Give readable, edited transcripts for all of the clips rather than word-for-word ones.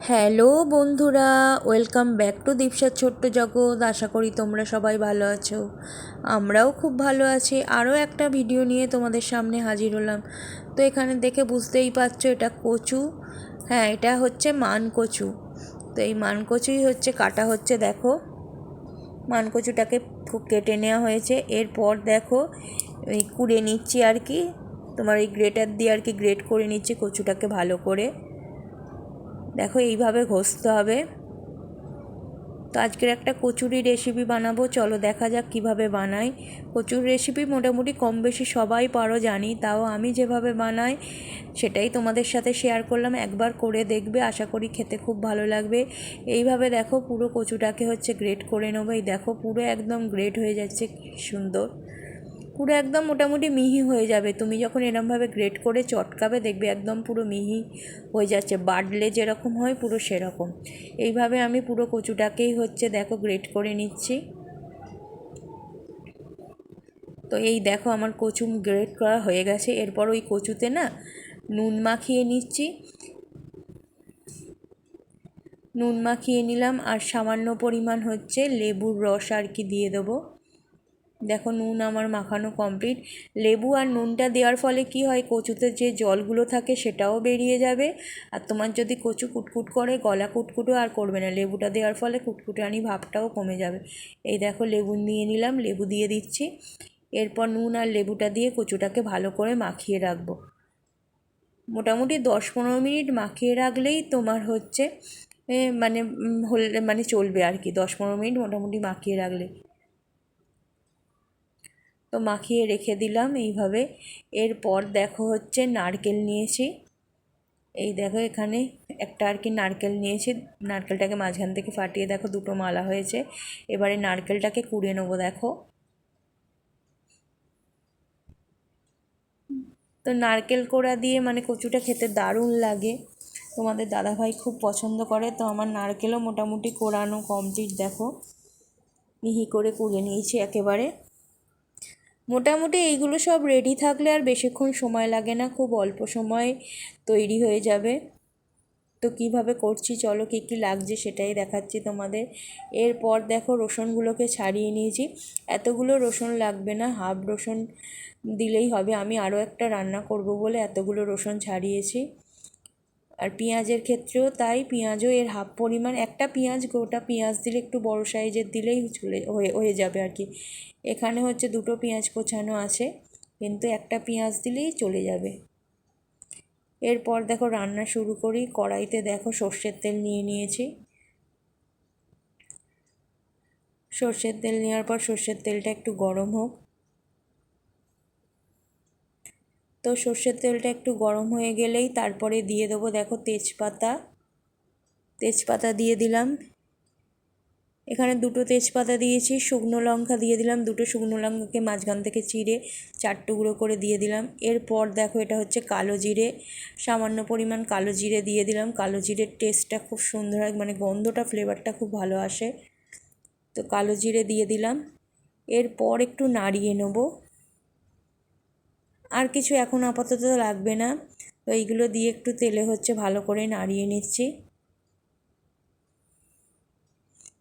Hello বন্ধুরা, welcome back to দীপসার ছোট্ট জগৎ। আশা করি তোমরা সবাই ভালো আছো। আমরাও খুব ভালো আছি। আরও একটা ভিডিও নিয়ে তোমাদের সামনে হাজির হলাম। তো এখানে দেখে বুঝতেই পারছো এটা কচু। হ্যাঁ, এটা হচ্ছে মান কচু। তো এই মান কচুই হচ্ছে কাটা হচ্ছে। দেখো, মান কচুটাকে কেটে নেওয়া হয়েছে। এরপর দেখো এই কুড়ে নিচ্ছি আর কি, তোমার এই গ্রেটার দিয়ে আর কি গ্রেট করে নিচ্ছি কচুটাকে ভালো করে। দেখো এইভাবে ঘষতে হবে। তো আজকের একটা কচুরি রেসিপি বানাবো, চলো দেখা যাক কিভাবে বানাই। কচুর রেসিপি মোটামুটি কম বেশি সবাই পারো জানি, তাও আমি যেভাবে বানাই সেটাই তোমাদের সাথে শেয়ার করলাম। একবার করে দেখবে, আশা করি খেতে খুব ভালো লাগবে। এইভাবে দেখো পুরো কচুটাকে হচ্ছে গ্রেট করে নেবো। এই দেখো পুরো একদম গ্রেট হয়ে যাচ্ছে, কি সুন্দর। পুরো একদম মোটামুটি মিহি হয়ে যাবে। তুমি যখন এরমভাবে গ্রেট করে চটকাবে দেখবে একদম পুরো মিহি হয়ে যাচ্ছে, বাটলে যেরকম হয় পুরো সেরকম। এইভাবে আমি পুরো কচুটাকেই হচ্ছে দেখো গ্রেট করে নিচ্ছি। তো এই দেখো আমার কচু গ্রেট করা হয়ে গেছে। এরপর ওই কচুতে না নুন মাখিয়ে নিচ্ছি। নুন মাখিয়ে নিলাম আর সামান্য পরিমাণ হচ্ছে লেবুর রস আর কি দিয়ে দেবো। দেখো নুন আমার মাখানো কমপ্লিট। লেবু আর নুনটা দেওয়ার ফলে কি হয়, কচুতে যে জলগুলো থাকে সেটাও বেরিয়ে যাবে। আর তোমার যদি কচু কুটকুট করে, গলা কুটকুটো আর করবে না। লেবুটা দেওয়ার ফলে কুটকুটানি ভাবটাও কমে যাবে। এই দেখো লেবু নিয়ে নিলাম, লেবু দিয়ে দিচ্ছি। এরপর নুন আর লেবুটা দিয়ে কচুটাকে ভালো করে মাখিয়ে রাখবো। মোটামুটি 10-15 মিনিট মাখিয়ে রাখলেই তোমার হচ্ছে মানে চলবে আর কি। 10-15 মিনিট মোটামুটি মাখিয়ে রাখলে। তো মাখিয়ে রেখে দিলাম এইভাবে। এরপর দেখো হচ্ছে নারকেল নিয়েছি। এই দেখো এখানে একটা আর কি নারকেল নিয়েছি। নারকেলটাকে মাঝখান থেকে ফাটিয়ে দেখো দুটো মালা হয়েছে। এবারে নারকেলটাকে কুড়ে নেবো। দেখো, তো নারকেল কোড়া দিয়ে মানে কচুটা খেতে দারুণ লাগে। তোমাদের দাদাভাই খুব পছন্দ করে। তো আমার নারকেলও মোটামুটি কোড়ানো কমপ্লিট। দেখো মিহি করে কুড়ে নিয়েছি একেবারে। মোটামুটি এইগুলো সব রেডি থাকলে আর বেশিক্ষণ সময় লাগে না, খুব অল্প সময় তৈরি হয়ে যাবে। তো কিভাবে করছি চলো, কী কী লাগছে সেটাই দেখাচ্ছি তোমাদের। এরপর দেখো রসুনগুলোকে ছাড়িয়ে নিয়েছি। এতগুলো রসুন লাগবে না, হাফ রসুন দিলেই হবে। আমি আরও একটা রান্না করব বলে এতগুলো রসুন ছাড়িয়েছি। আর পেঁয়াজের ক্ষেত্রেও তাই, পেঁয়াজও এর হাফ পরিমাণ। একটা পেঁয়াজ, গোটা পেঁয়াজ দিলে একটু বড় সাইজের দিলেই হয়ে যাবে আর কি। এখানে হচ্ছে দুটো পেঁয়াজ কোচানো আছে, কিন্তু একটা পেঁয়াজ দিলেই চলে যাবে। এরপর দেখো রান্না শুরু করি। কড়াইতে দেখো সর্ষের তেল নিয়ে নিয়েছি। সর্ষের তেল নেওয়ার পর সর্ষের তেলটা একটু গরম হোক। তো সর্ষের তেলটা একটু গরম হয়ে গেলেই তারপরে দিয়ে দেবো দেখো তেজপাতা। তেজপাতা দিয়ে দিলাম। এখানে দুটো তেজপাতা দিয়েছি। শুকনো লঙ্কা দিয়ে দিলাম, দুটো শুকনো লঙ্কাকে মাঝখান থেকে চিড়ে 4 টুকরো করে দিয়ে দিলাম। এরপর দেখো এটা হচ্ছে কালো জিরে, সামান্য পরিমাণ কালো জিরে দিয়ে দিলাম। কালো জিরের টেস্টটা খুব সুন্দর হয়, মানে গন্ধটা ফ্লেভারটা খুব ভালো আসে। তো কালো জিরে দিয়ে দিলাম। এরপর একটু নাড়িয়ে নেব। আর কিছু এখন আপাতত লাগবে না। তো এইগুলো দিয়ে একটু তেলে হচ্ছে ভালো করে নাড়িয়ে নিচ্ছি।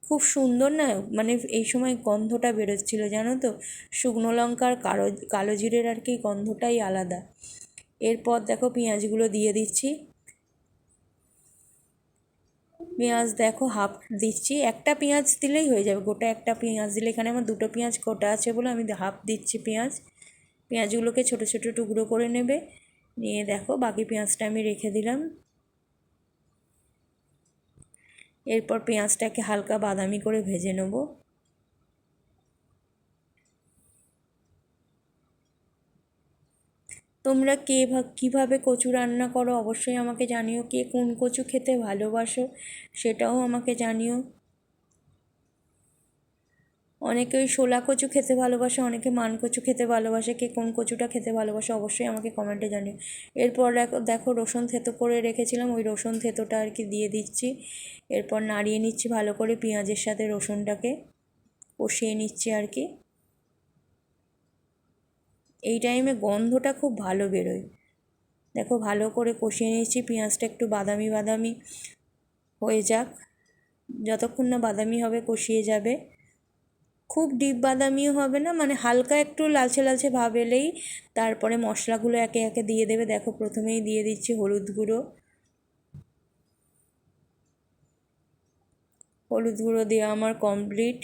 খুব সুন্দর না, মানে এই সময় গন্ধটা বেরোচ্ছিলো জানো তো, শুকনো লঙ্কার কালো জিরের আর কি গন্ধটাই আলাদা। এরপর দেখো পেঁয়াজগুলো দিয়ে দিচ্ছি। পেঁয়াজ দেখো হাফ দিচ্ছি, একটা পেঁয়াজ দিলেই হয়ে যাবে। গোটা একটা পেঁয়াজ দিলে, এখানে আমার দুটো পেঁয়াজ গোটা আছে বলে আমি হাফ দিচ্ছি পেঁয়াজ। পেঁয়াজগুলোকে ছোটো ছোটো টুকরো করে নেবে। নিয়ে দেখো বাকি পেঁয়াজটা আমি রেখে দিলাম। এরপর পেঁয়াজটাকে হালকা বাদামি করে ভেজে নেব। তোমরা কীভাবে কচু রান্না করো অবশ্যই আমাকে জানিও। কে কোন কচু খেতে ভালোবাসো সেটাও আমাকে জানিও। অনেকে ওই শোলা কচু খেতে ভালোবাসে, অনেকে মান কচু খেতে ভালোবাসে। কে কোন কচুটা খেতে ভালোবাসে অবশ্যই আমাকে কমেন্টে জানিও। এরপর দেখো রসুন থেতো করে রেখেছিলাম, ওই রসুন থেতোটা আর কি দিয়ে দিচ্ছি। এরপর নাড়িয়ে নিচ্ছি ভালো করে, পেঁয়াজের সাথে রসুনটাকে কষিয়ে নিচ্ছি আর কি। এই টাইমে গন্ধটা খুব ভালো বেরোয়। দেখো ভালো করে কষিয়ে নিচ্ছি, পেঁয়াজটা একটু বাদামি বাদামি হয়ে যাক, যতক্ষণ না বাদামি হবে কষিয়ে যাবে। খুব ডিপ বাদামিও হবে না, মানে হালকা একটু লালচে লালচে ভাব এলেই তারপরে মশলাগুলো একে একে দিয়ে দেবে। দেখো প্রথমেই দিয়ে দিচ্ছি হলুদ গুঁড়ো। হলুদ গুঁড়ো দেওয়া আমার কমপ্লিট।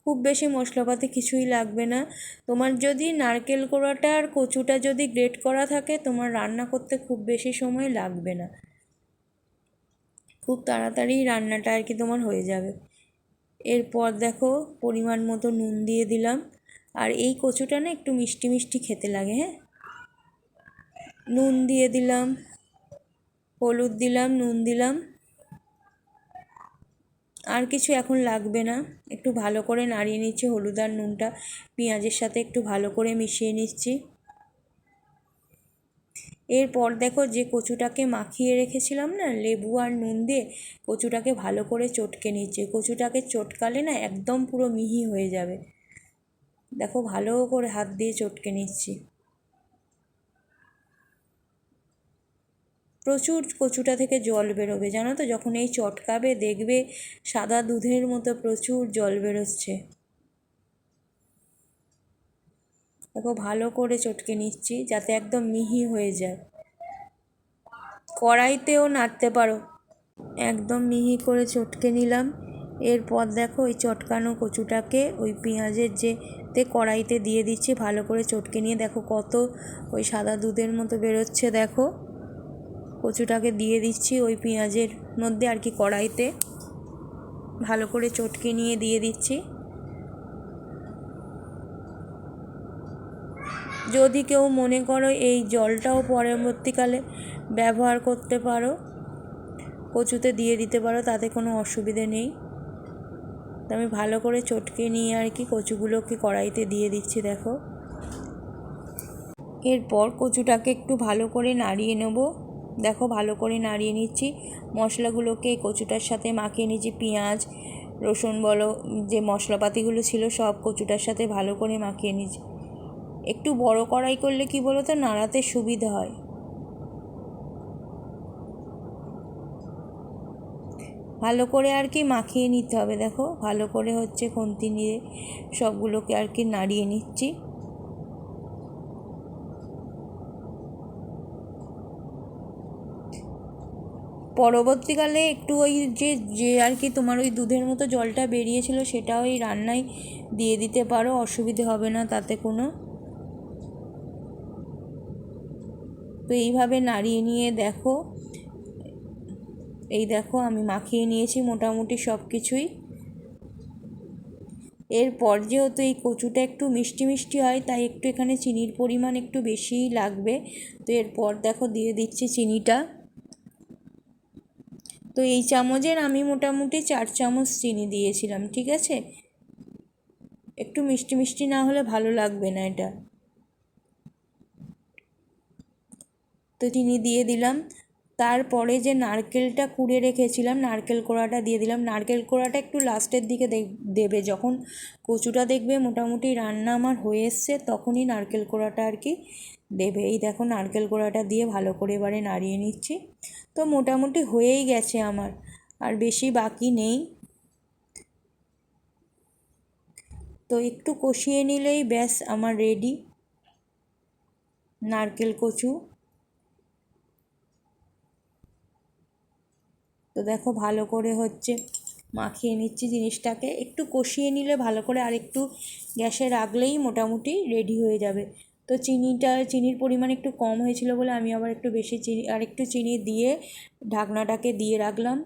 খুব বেশি মশলাপাতি কিছুই লাগবে না। তোমার যদি নারকেল কোড়াটা আর কচুটা যদি গ্রেট করা থাকে, তোমার রান্না করতে খুব বেশি সময় লাগবে না, খুব তাড়াতাড়ি রান্নাটা আর কি তোমার হয়ে যাবে। এরপর দেখো পরিমাণ মতো নুন দিয়ে দিলাম। আর এই কচুটা না একটু মিষ্টি মিষ্টি খেতে লাগে। হ্যাঁ, নুন দিয়ে দিলাম, হলুদ দিলাম, নুন দিলাম, আর কিছু এখন লাগবে না। একটু ভালো করে নাড়িয়ে নিচ্ছি, হলুদ আর নুনটা পেঁয়াজের সাথে একটু ভালো করে মিশিয়ে নিচ্ছি। এরপর দেখো যে কচুটাকে মাখিয়ে রেখেছিলাম না লেবু আর নুন দিয়ে, কচুটাকে ভালো করে চটকে নিচ্ছি। কচুটাকে চটকালে না একদম পুরো মিহি হয়ে যাবে। দেখো ভালো করে হাত দিয়ে চটকে নিচ্ছি। প্রচুর কচুটা থেকে জল বেরোবে, জানো তো, যখন এই চটকাবে দেখবে সাদা দুধের মতো প্রচুর জল বেরোচ্ছে। দেখো ভালো করে চটকে নিচ্ছি যাতে একদম মিহি হয়ে যায়। কড়াইতেও নাড়তে পারো। একদম মিহি করে চটকে নিলাম। এরপর দেখো ওই চটকানো কচুটাকে ওই পেঁয়াজের যেতে কড়াইতে দিয়ে দিচ্ছি। ভালো করে চটকে নিয়ে দেখো কত ওই সাদা দুধের মতো বেরোচ্ছে। দেখো কচুটাকে দিয়ে দিচ্ছি ওই পেঁয়াজের মধ্যে আর কি, কড়াইতে ভালো করে চটকে নিয়ে দিয়ে দিচ্ছি। যদি কেউ মনে করো এই জলটাও পরবর্তীকালে ব্যবহার করতে পারো, কচুতে দিয়ে দিতে পারো, তাতে কোনো অসুবিধে নেই। তো আমি ভালো করে চটকে নিয়ে আর কি কচুগুলোকে কড়াইতে দিয়ে দিচ্ছি। দেখো এরপর কচুটাকে একটু ভালো করে নাড়িয়ে নেব। দেখো ভালো করে নাড়িয়ে নিচ্ছি, মশলাগুলোকে কচুটার সাথে মাখিয়ে নিচ্ছি। পেঁয়াজ রসুন বলো, যে মশলাপাতিগুলো ছিল সব কচুটার সাথে ভালো করে মাখিয়ে নিচ্ছি। একটু বড় কড়াই করলে কি বলো তো, নাড়াতে সুবিধা হয়। ভালো করে আর কি মাখিয়ে নিতে হবে। দেখো ভালো করে হচ্ছে খুন্তি নিয়ে সবগুলোকে আর কি নাড়িয়ে নিচ্ছি। পরবর্তীকালে একটু ওই যে যে আর কি তোমার ওই দুধের মতো জলটা বেরিয়েছিল সেটা ওই রান্নায় দিয়ে দিতে পারো, অসুবিধে হবে না তাতে কোনো। তো এইভাবে নাড়িয়ে নিয়ে দেখো, এই দেখো আমি মাখিয়ে নিয়েছি মোটামুটি সব কিছুই। এরপর যেহেতু এই কচুটা একটু মিষ্টি মিষ্টি হয়, তাই একটু এখানে চিনির পরিমাণ একটু বেশিই লাগবে। তো এরপর দেখো দিয়ে দিচ্ছি চিনিটা। তো এই চামচের আমি মোটামুটি 4 চামচ চিনি দিয়েছিলাম, ঠিক আছে। একটু মিষ্টি মিষ্টি না হলে ভালো লাগবে না এটা। তো চিনি দিয়ে দিলাম। তারপরে যে নারকেলটা কুড়ে রেখেছিলাম, নারকেল কোড়াটা দিয়ে দিলাম। নারকেল কোড়াটা একটু লাস্টের দিকে দেবে, যখন কচুটা দেখবে মোটামুটি রান্না আমার হয়ে এসছে, তখনই নারকেল কোড়াটা আর কি দেবে। এই দেখো নারকেল কোড়াটা দিয়ে ভালো করে এবারে নাড়িয়ে নিচ্ছি। তো মোটামুটি হয়েই গেছে আমার, আর বেশি বাকি নেই। তো একটু কষিয়ে নিলেই ব্যাস আমার রেডি নারকেল কচু। তো দেখো ভালো করে হচ্ছে মাখিয়ে নিচ্ছি জিনিসটাকে, একটু কষিয়ে নিলে ভালো করে, আর একটু গ্যাসে রাখলেই মোটামুটি রেডি হয়ে যাবে। তো চিনির পরিমাণ একটু কম হয়েছিল বলে আমি আবার একটু বেশি চিনি আর একটু চিনি দিয়ে ঢাকনাটাকে দিয়ে রাখলাম।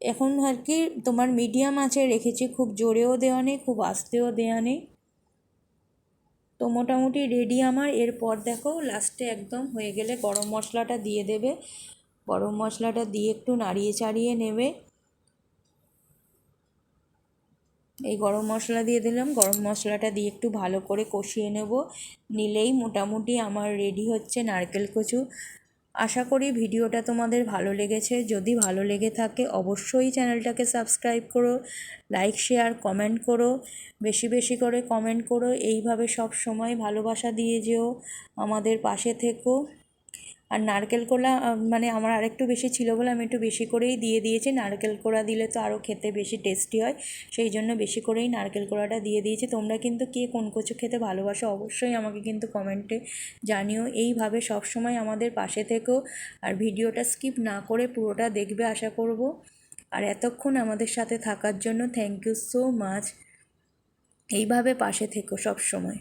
এখন আর কি তোমার মিডিয়াম আঁচে রেখেছি, খুব জোরেও দেওয়া নেই খুব আস্তেও দেওয়া নেই। তো মোটামুটি রেডি আমার। এরপর দেখো লাস্টে একদম হয়ে গেলে গরম মশলাটা দিয়ে দেবে। গরম মশলাটা দিয়ে একটু নাড়িয়ে চাড়িয়ে নেবে। এই গরম মশলা দিয়ে দিলাম, গরম মশলাটা দিয়ে একটু ভালো করে কষিয়ে নেব, নিলেই মোটামুটি আমার রেডি হচ্ছে নারকেল কচু। আশা করি ভিডিওটা তোমাদের ভালো লেগেছে। যদি ভালো লেগে থাকে অবশ্যই চ্যানেলটাকে সাবস্ক্রাইব করো, লাইক শেয়ার কমেন্ট করো, বেশি বেশি করে কমেন্ট করো। এইভাবে সব সময় ভালোবাসা দিয়ে যেও, আমাদের পাশে থেকো। আর নারকেল কোড়া মানে আমার আরেকটু বেশি ছিল বলে আমি একটু বেশি করেই দিয়ে দিয়েছি। নারকেল কোড়া দিলে তো আরও খেতে বেশি টেস্টি হয়, সেই জন্য বেশি করেই নারকেল কোড়াটা দিয়ে দিয়েছি। তোমরা কিন্তু কে কোন কচু খেতে ভালোবাসো অবশ্যই আমাকে কিন্তু কমেন্টে জানিও। এইভাবে সবসময় আমাদের পাশে থেকেও, আর ভিডিওটা স্কিপ না করে পুরোটা দেখবে আশা করব। আর এতক্ষণ আমাদের সাথে থাকার জন্য থ্যাংক ইউ সো মাচ। এইভাবে পাশে থেকো সব সময়।